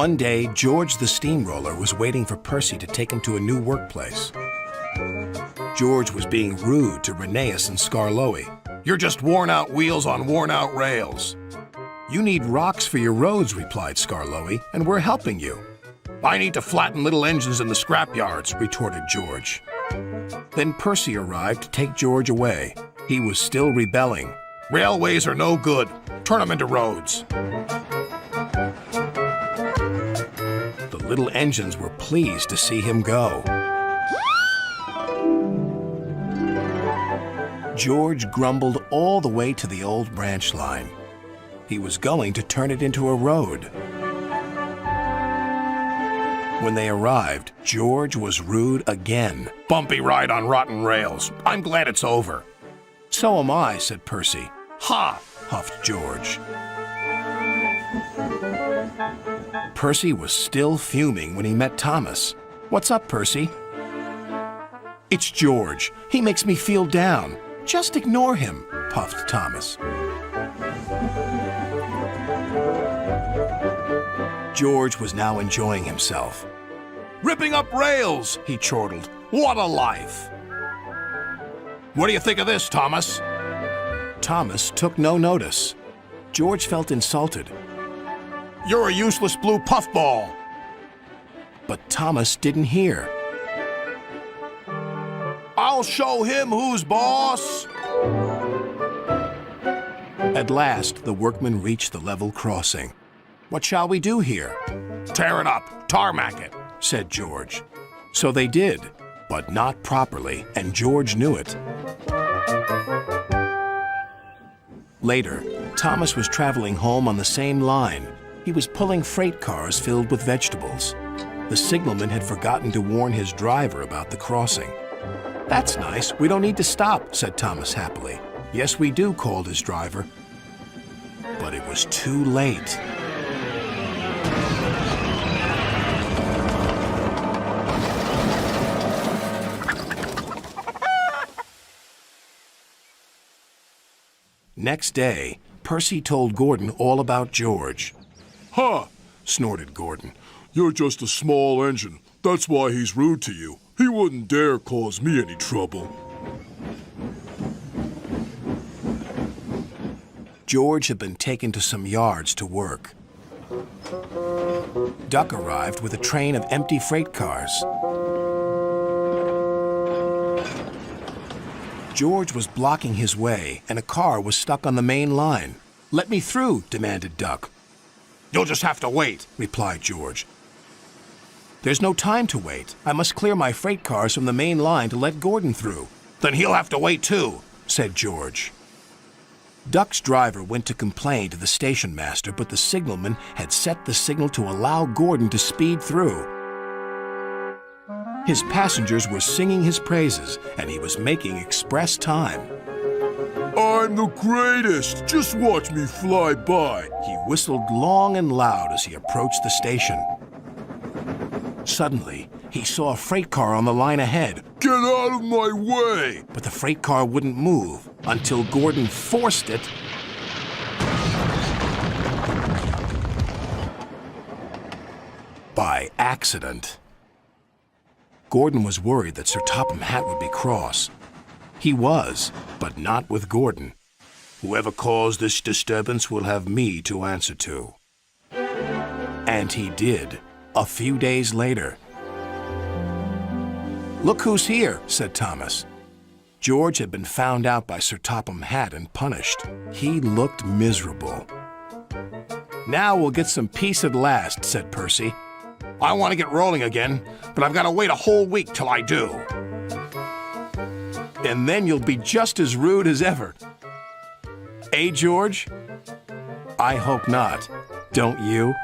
One day, George the steamroller was waiting for Percy to take him to a new workplace. George was being rude to Rheneas and Skarloey. "You're just worn-out wheels on worn-out rails." "You need rocks for your roads," replied Skarloey, "and we're helping you." "I need to flatten little engines in the scrapyards," retorted George. Then Percy arrived to take George away. He was still rebelling. "Railways are no good. Turn them into roads." The little engines were pleased to see him go. George grumbled all the way to the old branch line. He was going to turn it into a road. When they arrived, George was rude again. "Bumpy ride on rotten rails. I'm glad it's over." "So am I," said Percy. "Ha!" huffed George. Percy was still fuming when he met Thomas. "What's up, Percy?" "It's George. He makes me feel down." "Just ignore him," puffed Thomas. George was now enjoying himself. "Ripping up rails," he chortled. "What a life!" "What do you think of this, Thomas?" Thomas took no notice. George felt insulted. "You're a useless blue puffball." But Thomas didn't hear. "I'll show him who's boss." At last, the workmen reached the level crossing. "What shall we do here?" "Tear it up, tarmac it," said George. So they did, but not properly, and George knew it. Later, Thomas was traveling home on the same line. He was pulling freight cars filled with vegetables. The signalman had forgotten to warn his driver about the crossing. "That's nice. We don't need to stop," said Thomas happily. "Yes, we do," called his driver. But it was too late. Next day, Percy told Gordon all about George. "Ha!" snorted Gordon. "You're just a small engine. That's why he's rude to you. He wouldn't dare cause me any trouble." George had been taken to some yards to work. Duck arrived with a train of empty freight cars. George was blocking his way, and a car was stuck on the main line. "Let me through," demanded Duck. "You'll just have to wait," replied George. "There's no time to wait. I must clear my freight cars from the main line to let Gordon through." "Then he'll have to wait too," said George. Duck's driver went to complain to the station master, but the signalman had set the signal to allow Gordon to speed through. His passengers were singing his praises, and he was making express time. "I'm the greatest! Just watch me fly by!" He whistled long and loud as he approached the station. Suddenly, he saw a freight car on the line ahead. "Get out of my way!" But the freight car wouldn't move until Gordon forced it by accident. Gordon was worried that Sir Topham Hatt would be cross. He was, but not with Gordon. "Whoever caused this disturbance will have me to answer to." And he did, a few days later. "Look who's here," said Thomas. George had been found out by Sir Topham Hatt and punished. He looked miserable. "Now we'll get some peace at last," said Percy. "I want to get rolling again, but I've got to wait a whole week till I do." "And then you'll be just as rude as ever." "Eh, George?" "I hope not. Don't you?"